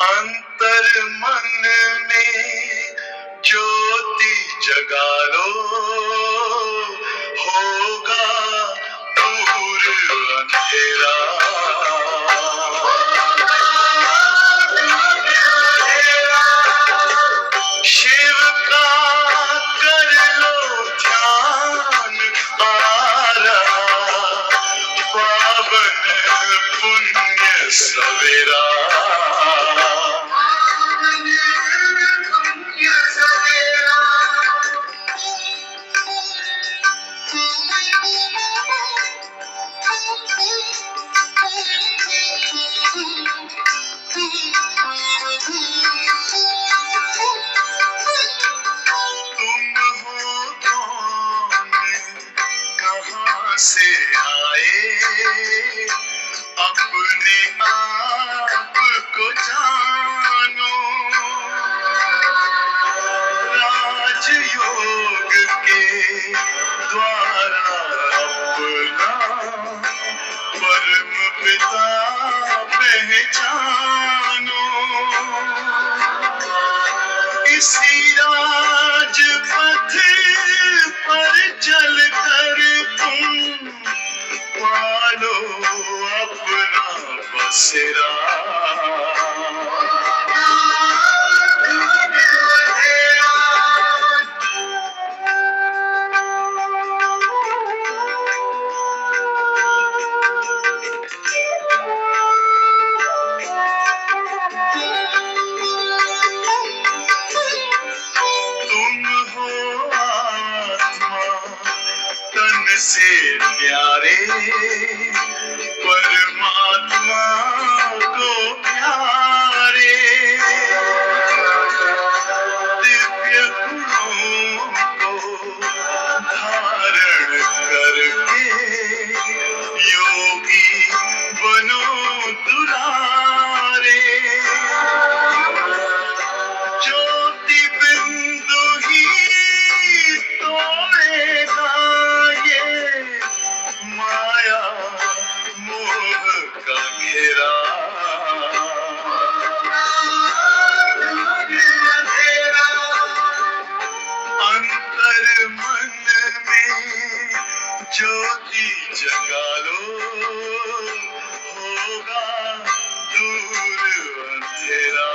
अंतर मन में ज्योति जगा लो, होगा दूर अंधेरा। शिव का कर लो ध्यान, आ रहा पावन पुण्य सवेरा। से आए अपने आप को जानो, राजयोग के द्वारा अपना परम पिता पहचानो। इसी राजपथ पर चलकर तुम पालो अपना बसेरा। से प्यारे परमात्मा को प्यारे, दिव्य गुणों को धारण करके योगी बनो दुलारे। ज्योति बिंदु ही तोड़ेगा माया मोह का घेरा। अंतर मन में ज्योति जगा लो, होगा दूर अंधेरा।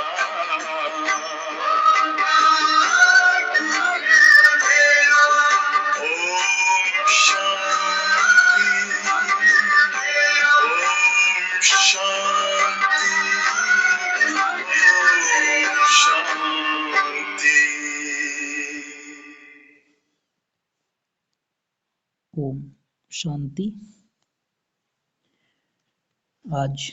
ओम शांति। आज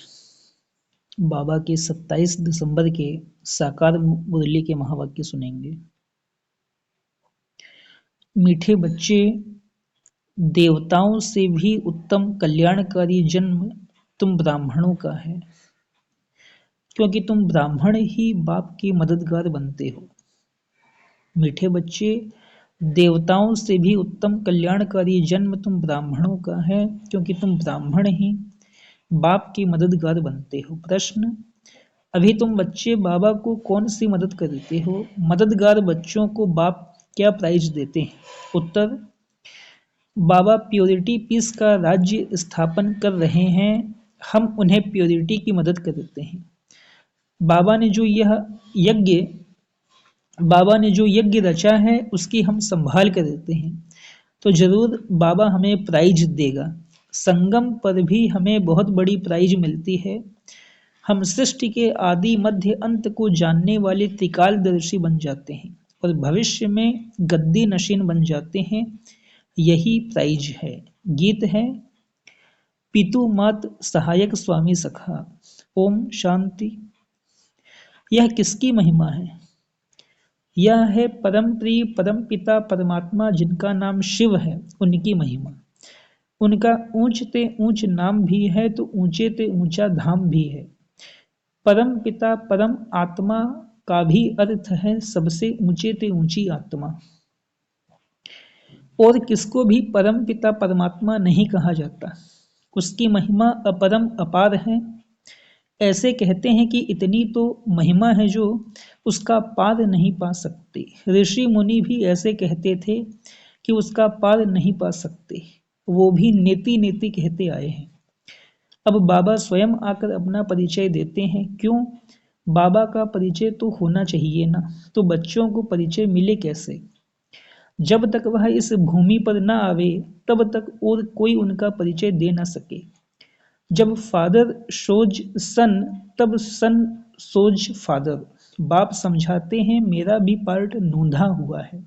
बाबा के 27 दिसंबर के साकार मुरली के महावाक्य सुनेंगे। मीठे बच्चे, देवताओं से भी उत्तम कल्याणकारी जन्म तुम ब्राह्मणों का है, क्योंकि तुम ब्राह्मण ही बाप के मददगार बनते हो। मीठे बच्चे, देवताओं से भी उत्तम कल्याणकारी जन्म तुम ब्राह्मणों का है, क्योंकि तुम ब्राह्मण ही बाप के मददगार बनते हो। प्रश्न: अभी तुम बच्चे बाबा को कौन सी मदद करते हो? मददगार बच्चों को बाप क्या प्राइज देते हैं? उत्तर: बाबा प्योरिटी पीस का राज्य स्थापन कर रहे हैं, हम उन्हें प्योरिटी की मदद करते हैं। बाबा ने जो यज्ञ रचा है उसकी हम संभाल कर देते हैं, तो जरूर बाबा हमें प्राइज देगा। संगम पर भी हमें बहुत बड़ी प्राइज मिलती है। हम सृष्टि के आदि मध्य अंत को जानने वाले त्रिकालदर्शी बन जाते हैं और भविष्य में गद्दी नशीन बन जाते हैं। यही प्राइज है। गीत है: पितु मात सहायक स्वामी सखा। ओम शांति। यह किसकी महिमा है? यह है परम प्रिय परम पिता परमात्मा, जिनका नाम शिव है, उनकी महिमा। उनका ऊंचते ऊंच नाम भी है तो ऊंचे ते ऊंचा धाम भी है। परम पिता परम आत्मा का भी अर्थ है सबसे ऊंचे ते ऊंची आत्मा। और किसको भी परम पिता परमात्मा नहीं कहा जाता। उसकी महिमा अपरम अपार है। ऐसे कहते हैं कि इतनी तो महिमा है जो उसका पार नहीं पा सकते। ऋषि मुनि भी ऐसे कहते थे कि उसका पार नहीं पा सकते, वो भी नेति नेति कहते आए हैं। अब बाबा स्वयं आकर अपना परिचय देते हैं। क्यों? बाबा का परिचय तो होना चाहिए ना, तो बच्चों को परिचय मिले कैसे? जब तक वह इस भूमि पर न आवे तब तक और कोई उनका परिचय दे न सके। जब फादर शोज सन तब सन सोज फादर। बाप समझाते हैं मेरा भी पार्ट नूंधा हुआ है,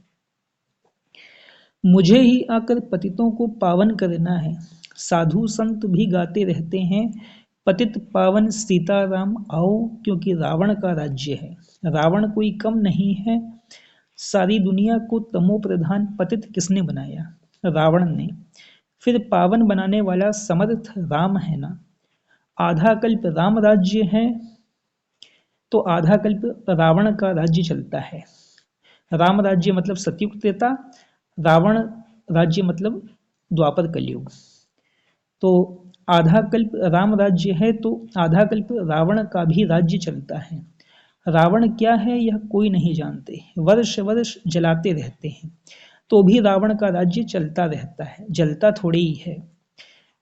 मुझे ही आकर पतितों को पावन करना है। साधु संत भी गाते रहते हैं पतित पावन सीताराम आओ, क्योंकि रावण का राज्य है। रावण कोई कम नहीं है। सारी दुनिया को तमो प्रधान पतित किसने बनाया? रावण ने। फिर पावन बनाने वाला समर्थ राम है ना। आधा कल्प राम राज्य है तो आधा कल्प रावण का राज्य चलता है। राम राज्य मतलब सतयुग त्रेता, रावण राज्य मतलब द्वापर कलयुग। तो आधा कल्प राम राज्य है तो आधा कल्प रावण का भी राज्य चलता है। रावण क्या है यह कोई नहीं जानते, वर्ष वर्ष जलाते रहते हैं तो भी रावण का राज्य चलता रहता है, जलता थोड़ी ही है।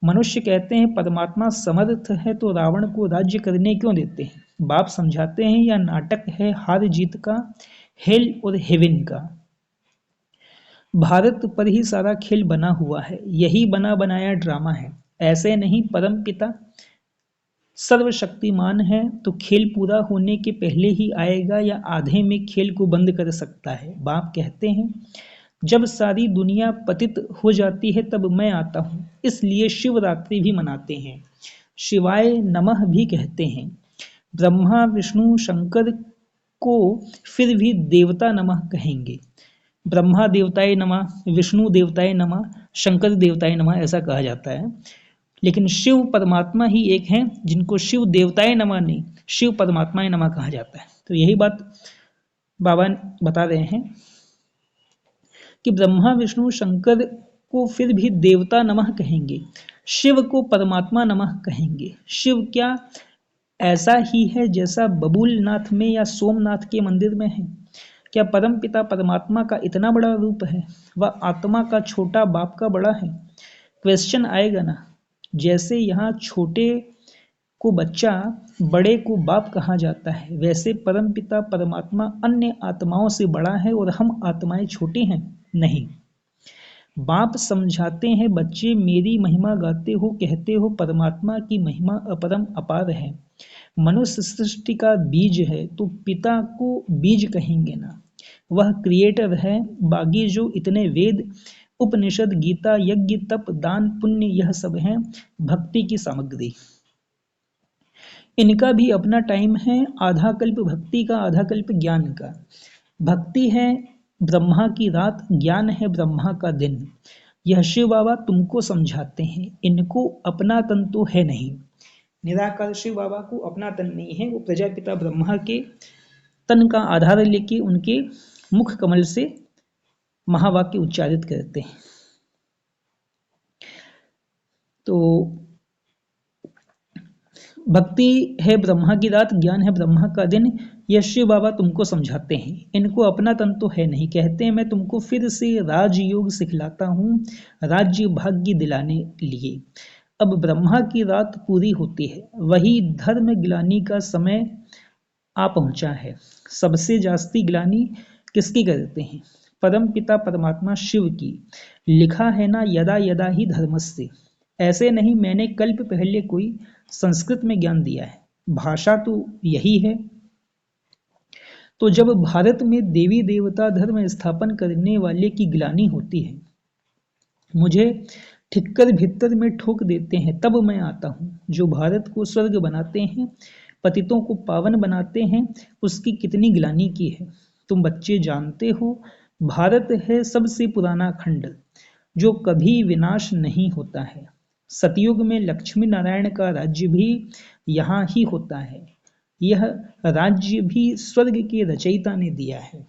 मनुष्य कहते हैं परमात्मा समर्थ है तो रावण को राज्य करने क्यों देते हैं? बाप समझाते हैं यह नाटक है हार जीत का, हेल और हेवन का। भारत पर ही सारा खेल बना हुआ है, यही बना बनाया ड्रामा है। ऐसे नहीं, परम पिता सर्वशक्तिमान है तो खेल पूरा होने के पहले ही आएगा या आधे में खेल को बंद कर सकता है। बाप कहते हैं जब सारी दुनिया पतित हो जाती है तब मैं आता हूँ, इसलिए शिवरात्रि भी मनाते हैं, शिवाय नमः भी कहते हैं। ब्रह्मा विष्णु शंकर को फिर भी देवता नमः कहेंगे। ब्रह्मा देवताय नमः, विष्णु देवताय नमः, शंकर देवताय नमः ऐसा कहा जाता है। लेकिन शिव परमात्मा ही एक हैं जिनको शिव देवताय नमः नहीं, शिव परमात्माय नमः कहा जाता है। तो यही बात बाबा बता रहे हैं कि ब्रह्मा विष्णु शंकर को फिर भी देवता नमः कहेंगे, शिव को परमात्मा नमः कहेंगे। शिव क्या ऐसा ही है जैसा बबूलनाथ में या सोमनाथ के मंदिर में है? क्या परम पिता परमात्मा का इतना बड़ा रूप है? वह आत्मा का छोटा बाप का बड़ा है? क्वेश्चन आएगा ना। जैसे यहाँ छोटे को बच्चा, बड़े को बाप कहा जाता है, वैसे परम पिता परमात्मा अन्य आत्माओं से बड़ा है और हम आत्माएं छोटी हैं? नहीं। बाप समझाते हैं बच्चे मेरी महिमा गाते हो, कहते हो परमात्मा की महिमा अपरम अपार है। मनुष्य सृष्टि का बीज है तो पिता को बीज कहेंगे ना, वह क्रिएटर है। बागी जो इतने वेद उपनिषद गीता यज्ञ तप दान पुण्य यह सब है भक्ति की सामग्री, इनका भी अपना टाइम है। आधा कल्प भक्ति का, आधा कल्प ज्ञान का। भक्ति है ब्रह्मा की रात, ज्ञान है ब्रह्मा का दिन। यह शिव बाबा तुमको समझाते हैं, इनको अपना तन तो है नहीं। निराकार शिव बाबा को अपना तन नहीं है, वो प्रजापिता ब्रह्मा के तन का आधार लेके उनके मुख कमल से महावाक्य उच्चारित करते हैं। तो भक्ति है ब्रह्मा की रात, ज्ञान है ब्रह्मा का दिन, यह शिव बाबा तुमको समझाते हैं। इनको अपना तन तो है नहीं, कहते हैं मैं तुमको फिर से राजयोग सिखलाता हूँ राज्य भाग्य दिलाने लिए। अब ब्रह्मा की रात पूरी होती है, वही धर्म गिलानी का समय आ पहुंचा है। सबसे जास्ती गिलानी किसकी करते हैं? परम पिता परमात्मा शिव की। लिखा है ना यदा यदा ही धर्मस्य। ऐसे नहीं मैंने कल्प पहले कोई संस्कृत में ज्ञान दिया है, भाषा तो यही है। तो जब भारत में देवी देवता धर्म स्थापन करने वाले की गिलानी होती है, मुझे ठिक्कर भीतर में ठोक देते हैं, तब मैं आता हूँ। जो भारत को स्वर्ग बनाते हैं, पतितों को पावन बनाते हैं, उसकी कितनी गिलानी की है तुम बच्चे जानते हो। भारत है सबसे पुराना खंड जो कभी विनाश नहीं होता है। सतयुग में लक्ष्मी नारायण का राज्य भी यहाँ ही होता है। यह राज्य भी स्वर्ग के रचयिता ने दिया है।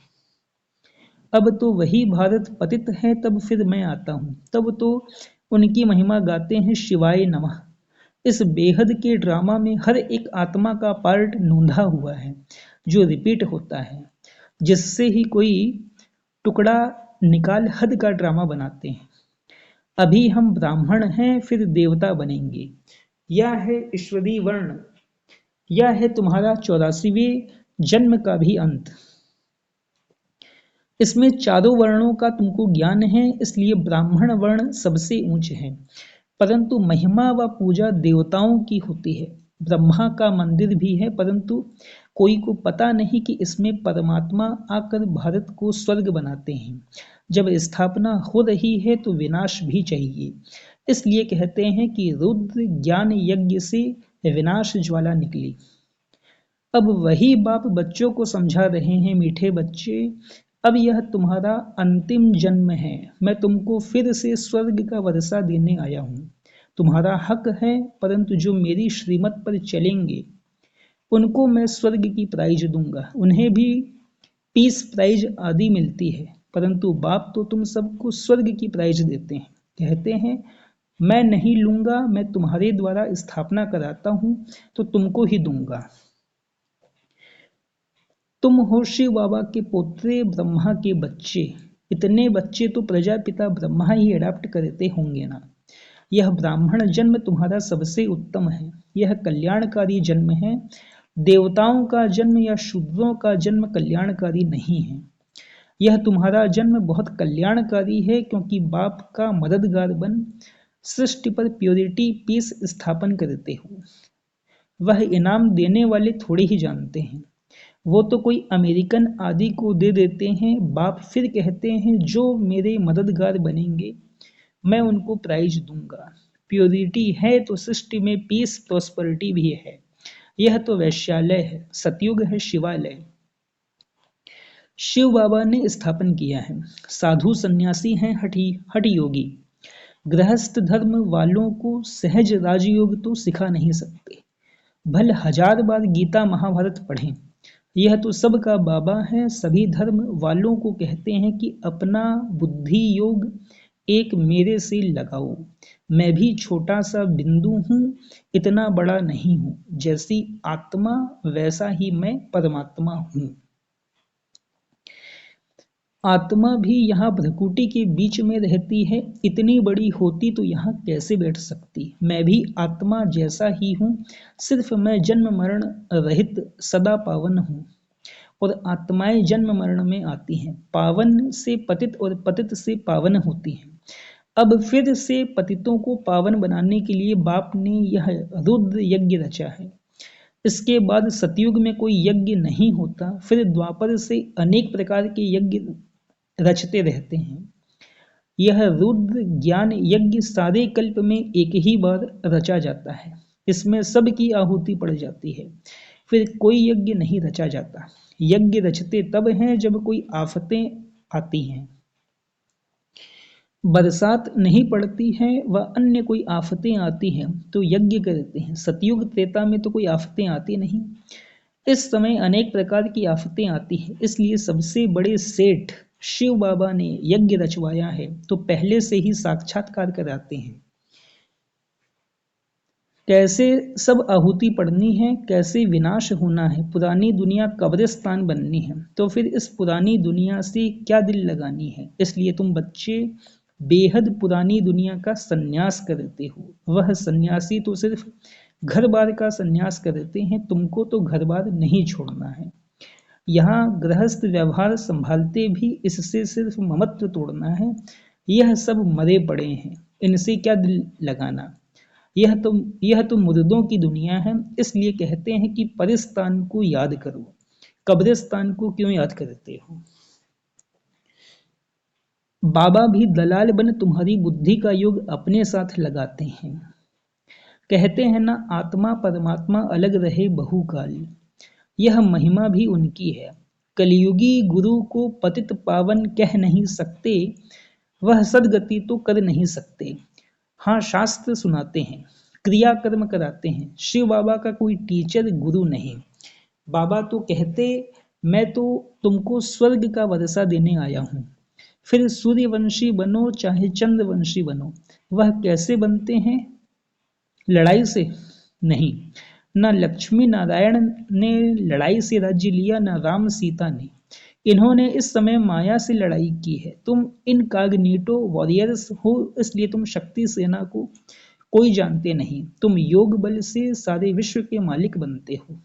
अब तो वही भारत पतित है, तब फिर मैं आता हूँ, तब तो उनकी महिमा गाते हैं शिवाय नमः। इस बेहद के ड्रामा में हर एक आत्मा का पार्ट नोंधा हुआ है जो रिपीट होता है, जिससे ही कोई टुकड़ा निकाल हद का ड्रामा बनाते हैं। अभी हम ब्राह्मण हैं, फिर देवता बनेंगे। यह है ईश्वरी वर्ण, यह है तुम्हारा 84वें जन्म का भी अंत। इसमें चारों वर्णों का तुमको ज्ञान है, इसलिए ब्राह्मण वर्ण सबसे ऊंच है, परंतु महिमा व पूजा देवताओं की होती है। ब्रह्मा का मंदिर भी है, परंतु कोई को पता नहीं कि इसमें परमात्मा आकर भारत को स्वर्ग बनाते हैं। जब स्थापना हो रही है तो विनाश भी चाहिए, इसलिए कहते हैं कि रुद्र ज्ञान यज्ञ से विनाश ज्वाला निकली। अब वही बाप बच्चों को समझा रहे हैं, मीठे बच्चे, अब यह तुम्हारा अंतिम जन्म है। मैं तुमको फिर से स्वर्ग का वर्षा देने आया हूँ। तुम्हारा हक है, परंतु जो मेरी श्रीमत पर चलेंगे उनको मैं स्वर्ग की प्राइज दूंगा। उन्हें भी पीस प्राइज आदि मिलती है, परंतु बाप तो तुम सबको स्वर्ग की प्राइज देते हैं। कहते हैं मैं नहीं लूंगा, मैं तुम्हारे द्वारा स्थापना कराता हूँ तो तुमको ही दूंगा। तुम हो शिव बाबा के पोते, ब्रह्मा के बच्चे। इतने बच्चे तो प्रजापिता ब्रह्मा ही अडॉप्ट करते होंगे ना। यह ब्राह्मण जन्म तुम्हारा सबसे उत्तम है, यह कल्याणकारी जन्म है। देवताओं का जन्म या शूद्रों का जन्म कल्याणकारी नहीं है। यह तुम्हारा जन्म बहुत कल्याणकारी है, क्योंकि बाप का मददगार बन सृष्टि पर प्योरिटी पीस स्थापन करते हो। वह इनाम देने वाले थोड़े ही जानते हैं, वो तो कोई अमेरिकन आदि को दे देते हैं। बाप फिर कहते हैं जो मेरे मददगार बनेंगे मैं उनको प्राइज दूंगा। प्योरिटी है तो सृष्टि में पीस प्रॉस्पेरिटी भी है। यह तो वैश्यालय है, सतयुग है शिवालय। शिव बाबा ने स्थापन किया है। साधु सन्यासी हैं हठ योगी। गृहस्थ धर्म वालों को सहज राजयोग तो सिखा नहीं सकते। भले 1000 बार गीता महाभारत पढ़ें, यह तो सबका बाबा है। सभी धर्म वालों को कहते हैं कि अपना बुद्धि योग एक मेरे से लगाओ। मैं भी छोटा सा बिंदु हूँ, इतना बड़ा नहीं हूँ। जैसी आत्मा वैसा ही मैं परमात्मा हूँ। आत्मा भी यहाँ भ्रकुटी के बीच में रहती है, इतनी बड़ी होती तो यहाँ कैसे बैठ सकती। मैं भी आत्मा जैसा ही हूँ, सिर्फ मैं जन्म मरण रहित सदा पावन हूँ, और आत्माएं जन्म मरण में आती हैं। पावन से पतित और पतित से पावन होती हैं। अब फिर से पतितों को पावन बनाने के लिए बाप ने यह रुद्र यज्ञ रचा है। इसके बाद सतयुग में कोई यज्ञ नहीं होता, फिर द्वापर से अनेक प्रकार के यज्ञ रचते रहते हैं। यह रुद्र ज्ञान यज्ञ सारे कल्प में एक ही बार रचा जाता है। इसमें सबकी आहुति पड़ जाती है, फिर कोई यज्ञ नहीं रचा जाता। यज्ञ रचते तब हैं जब कोई आफतें आती हैं, बरसात नहीं पड़ती है व अन्य कोई आफतें आती हैं तो यज्ञ करते हैं। सतयुग त्रेता में तो कोई आफतें आती नहीं। इस समय अनेक प्रकार की आफतें आती हैं, इसलिए सबसे बड़े सेठ शिव बाबा ने यज्ञ रचवाया है, तो पहले से ही साक्षात्कार कराते हैं। कैसे सब आहुति पड़नी है, कैसे विनाश होना है, पुरानी दुनिया कब्रिस्तान बननी है, तो फिर इस पुरानी दुनिया से क्या दिल लगानी है। इसलिए तुम बच्चे बेहद पुरानी दुनिया का सन्यास करते हो। वह सन्यासी तो सिर्फ घर बार का सन्यास करते हैं, तुमको तो घर बार नहीं छोड़ना है। यहाँ गृहस्थ व्यवहार संभालते भी इससे सिर्फ ममत्व तोड़ना है। यह सब मरे पड़े हैं, इनसे क्या दिल लगाना। यह तो मुर्दों की दुनिया है, इसलिए कहते हैं कि परिस्तान को याद करो। कब्रिस्तान को क्यों याद करते हो। बाबा भी दलाल बन तुम्हारी बुद्धि का योग अपने साथ लगाते हैं। कहते हैं ना, आत्मा परमात्मा अलग रहे बहुकाल। यह महिमा भी उनकी है। कलयुगी गुरु को पतित पावन कह नहीं सकते, वह सदगति तो कर नहीं सकते। हाँ, शास्त्र सुनाते हैं, क्रियाकर्म कराते हैं। शिव बाबा का कोई टीचर गुरु नहीं। बाबा तो कहते मैं तो तुमको स्वर्ग का वर्षा देने आया हूँ, फिर सूर्यवंशी बनो चाहे चंद्रवंशी बनो। वह कैसे बनते हैं लड़ाई से नहीं। न लक्ष्मी नारायण ने लड़ाई से राज्य लिया, न राम सीता ने। इन्होंने इस समय माया से लड़ाई की है। तुम इनकॉग्निटो वॉरियर्स हो, इसलिए तुम शक्ति सेना को कोई जानते नहीं। तुम योग बल से सारे विश्व के मालिक बनते हो।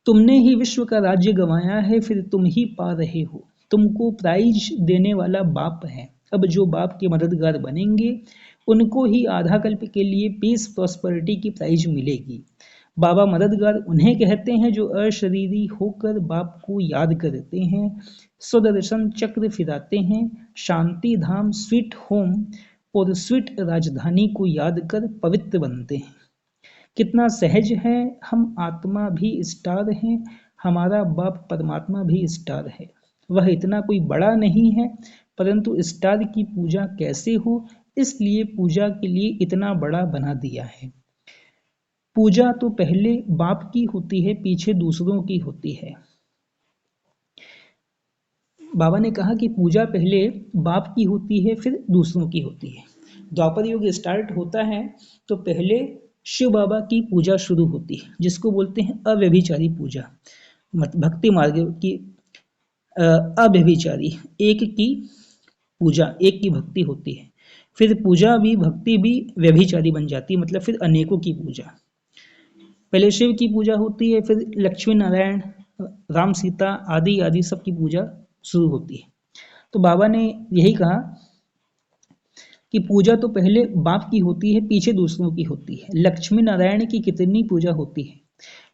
तुमने ही विश्व का राज्य गंवाया है, फिर तुम ही पा रहे हो। तुमको प्राइज देने वाला बाप है। अब जो बाप के मददगार बनेंगे उनको ही आधा कल्प के लिए पीस प्रॉस्पेरिटी की प्राइज मिलेगी। बाबा मददगार उन्हें कहते हैं जो अशरीरी होकर बाप को याद करते हैं, स्वदर्शन चक्र फिराते हैं, शांति धाम स्वीट होम और स्वीट राजधानी को याद कर पवित्र बनते हैं। कितना सहज है, हम आत्मा भी स्टार हैं, हमारा बाप परमात्मा भी स्टार है। वह इतना कोई बड़ा नहीं है, परंतु स्टार की पूजा कैसे हो, इसलिए पूजा के लिए इतना बड़ा बना दिया है। पूजा तो पहले बाप की होती है, पीछे दूसरों की होती है। बाबा ने कहा कि पूजा पहले बाप की होती है, फिर दूसरों की होती है। द्वापर युग स्टार्ट होता है तो पहले शिव बाबा की पूजा शुरू होती है, जिसको बोलते हैं अव्यभिचारी पूजा। भक्ति मार्ग की अव्यभिचारी, एक की पूजा, एक की भक्ति होती है। फिर पूजा भी भक्ति भी व्यभिचारी बन जाती है, मतलब फिर अनेकों की पूजा। पहले शिव की पूजा होती है, फिर लक्ष्मी नारायण, राम सीता आदि आदि सब की पूजा शुरू होती है। तो बाबा ने यही कहा कि पूजा तो पहले बाप की होती है, पीछे दूसरों की होती है। लक्ष्मी नारायण की कितनी पूजा होती है,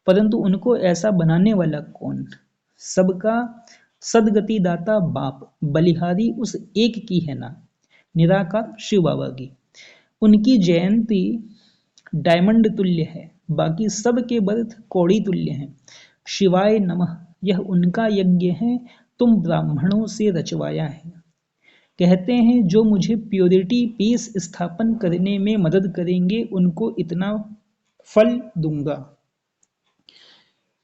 परंतु उनको ऐसा बनाने वाला कौन? सबका सदगति दाता बाप, बलिहारी उस एक की है ना, निराकार शिव बाबा की। उनकी जयंती डायमंड तुल्य है, बाकी सबके बर्थ कौड़ी तुल्य हैं। शिवाय नमः, यह उनका यज्ञ है, तुम ब्राह्मणों से रचवाया है। कहते हैं जो मुझे प्योरिटी पीस स्थापन करने में मदद करेंगे उनको इतना फल दूंगा।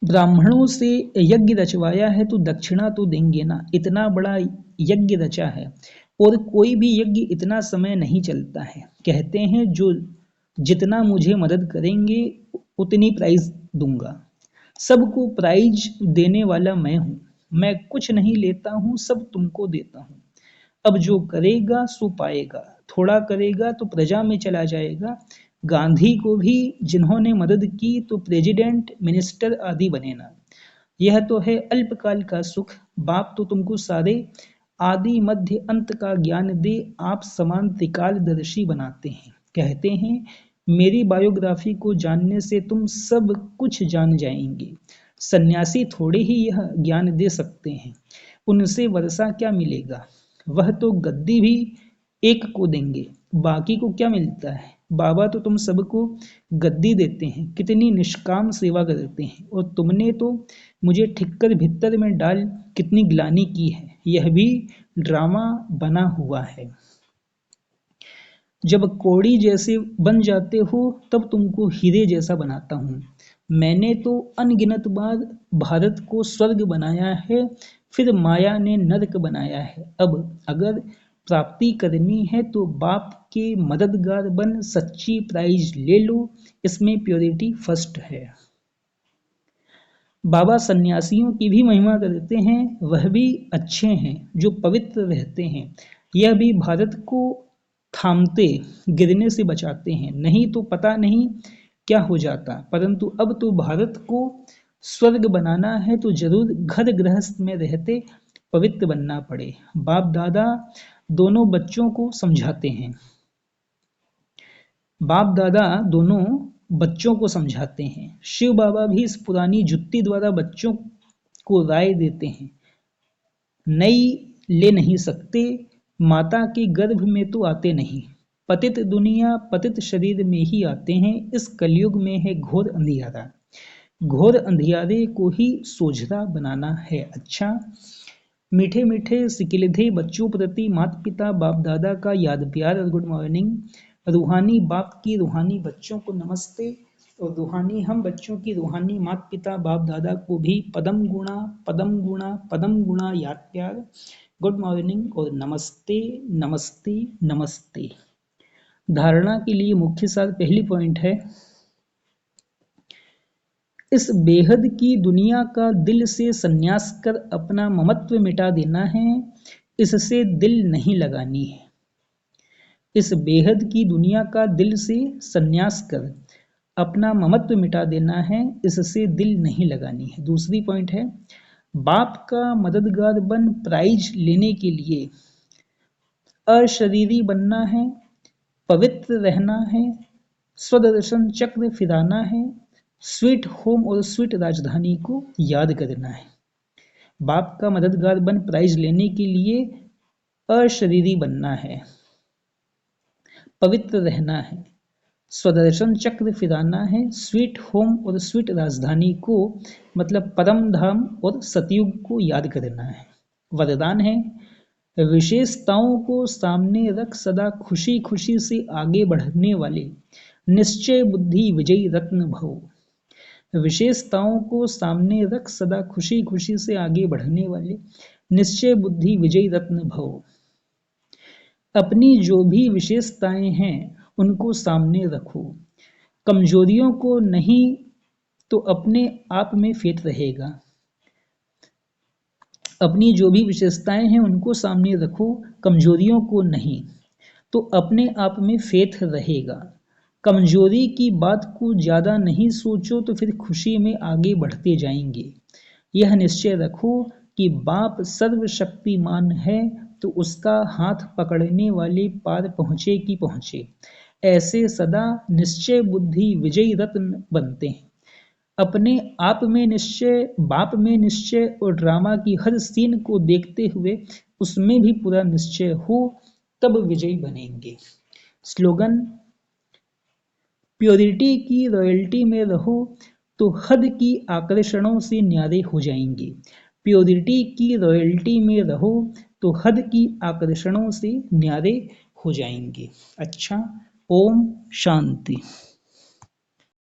ब्राह्मणों से यज्ञ रचवाया है तो दक्षिणा तो देंगे ना, इतना बड़ा यज्ञ रचा है। और कोई भी यज्ञ इतना समय नहीं चलता है। कहते हैं जो जितना मुझे मदद करेंगे उतनी प्राइज दूंगा। सबको प्राइज देने वाला मैं हूँ। मैं कुछ नहीं लेता हूँ, सब तुमको देता हूँ। अब जो करेगा सो पाएगा, थोड़ा करेगा तो प्रजा में चला जाएगा। गांधी को भी जिन्होंने मदद की तो प्रेसिडेंट, मिनिस्टर आदि बने ना। यह तो है अल्पकाल का सुख। बाप तो तुमको सारे आदि मध्य अंत का ज्ञान दे, आप समान त्रिकालदर्शी बनाते हैं। कहते हैं मेरी बायोग्राफी को जानने से तुम सब कुछ जान जाएंगे। सन्यासी थोड़े ही यह ज्ञान दे सकते हैं, उनसे वर्षा क्या मिलेगा। वह तो गद्दी भी एक को देंगे, बाकी को क्या मिलता है। बाबा तो तुम सबको गद्दी देते हैं, कितनी निष्काम सेवा करते हैं। और तुमने तो मुझे ठिक्कर भित्तर में डाल कितनी ग्लानि की है, यह भी ड्रामा बना हुआ है। जब कौड़ी जैसे बन जाते हो तब तुमको हीरे जैसा बनाता हूँ। मैंने तो अनगिनत बार भारत को स्वर्ग बनाया है, फिर माया ने नरक बनाया है। अब अगर प्राप्ति करनी है तो बाप के मददगार बन सच्ची प्राइज ले लो, इसमें प्योरिटी फर्स्ट है। बाबा सन्यासियों की भी महिमा करते हैं, वह भी अच्छे हैं जो पवित्र रहते हैं। यह भी भारत को थामते, गिरने से बचाते हैं, नहीं तो पता नहीं क्या हो जाता। परंतु अब तो भारत को स्वर्ग बनाना है तो जरूर घर गृहस्थ में रहते पवित्र बनना पड़े। बाप दादा दोनों बच्चों को समझाते हैं। बाप दादा दोनों बच्चों को समझाते हैं। शिव बाबा भी इस पुरानी जुत्ती द्वारा बच्चों को राय देते हैं। नई ले नहीं सकते, माता के गर्भ में तो आते नहीं। पतित दुनिया पतित शरीर में ही आते हैं। इस कलयुग में है घोर अंधियारा, घोर अंधियारे को ही सोझरा बनाना है। अच्छा, मीठे मीठे सिकिलधे बच्चों प्रति माता पिता बाप दादा का याद प्यार और गुड मॉर्निंग। रूहानी बाप की रूहानी बच्चों को नमस्ते, और रूहानी हम बच्चों की रूहानी माता पिता बाप दादा को भी पदम गुणा पदम गुणा पदम गुणा याद प्यार, गुड मॉर्निंग और नमस्ते नमस्ते नमस्ते। धारणा के लिए मुख्य सार पहली पॉइंट है, इस बेहद की दुनिया का दिल से संन्यास कर अपना ममत्व मिटा देना है, इससे दिल नहीं लगानी है। इस बेहद की दुनिया का दिल से संन्यास कर अपना ममत्व मिटा देना है, इससे दिल नहीं लगानी है। दूसरी पॉइंट है, बाप का मददगार बन प्राइज लेने के लिए अशरीरी बनना है, पवित्र रहना है, स्वदर्शन चक्र फिराना है, स्वीट होम और स्वीट राजधानी को याद करना है। बाप का मददगार बन प्राइज लेने के लिए अशरीरी बनना है, पवित्र रहना है, स्वदर्शन चक्र फिराना है, स्वीट होम और स्वीट राजधानी को मतलब परम धाम और सतयुग को याद करना है। वरदान है, विशेषताओं को सामने रख सदा खुशी खुशी से आगे बढ़ने वाले निश्चय बुद्धि विजयी रत्न भव। विशेषताओं को सामने रख सदा खुशी खुशी से आगे बढ़ने वाले निश्चय बुद्धि विजयी रत्न भव। अपनी जो भी विशेषताएं हैं उनको सामने रखो, कमजोरियों को नहीं तो अपने आप में फेत रहेगा। अपनी जो भी विशेषताएं हैं उनको सामने रखो, कमजोरियों को नहीं तो अपने आप में फेथ रहेगा। कमजोरी की बात को ज़्यादा नहीं सोचो तो फिर खुशी में आगे बढ़ते जाएंगे। यह निश्चय रखो कि बाप सर्वशक्तिमान है तो उसका हाथ पकड़ने वाले पार पहुँचे कि पहुँचे। ऐसे सदा निश्चय बुद्धि विजयी रत्न बनते हैं। अपने आप में निश्चय, बाप में निश्चय और ड्रामा की हर सीन को देखते हुए उसमें भी पूरा निश्चय हो, तब विजयी बनेंगे। स्लोगन, प्योरिटी की रॉयल्टी में रहो तो हद की आकर्षणों से न्यारे हो जाएंगे। प्योरिटी की रॉयल्टी में रहो तो हद की आकर्षणों से न्यारे हो जाएंगे। अच्छा, ओम शांति।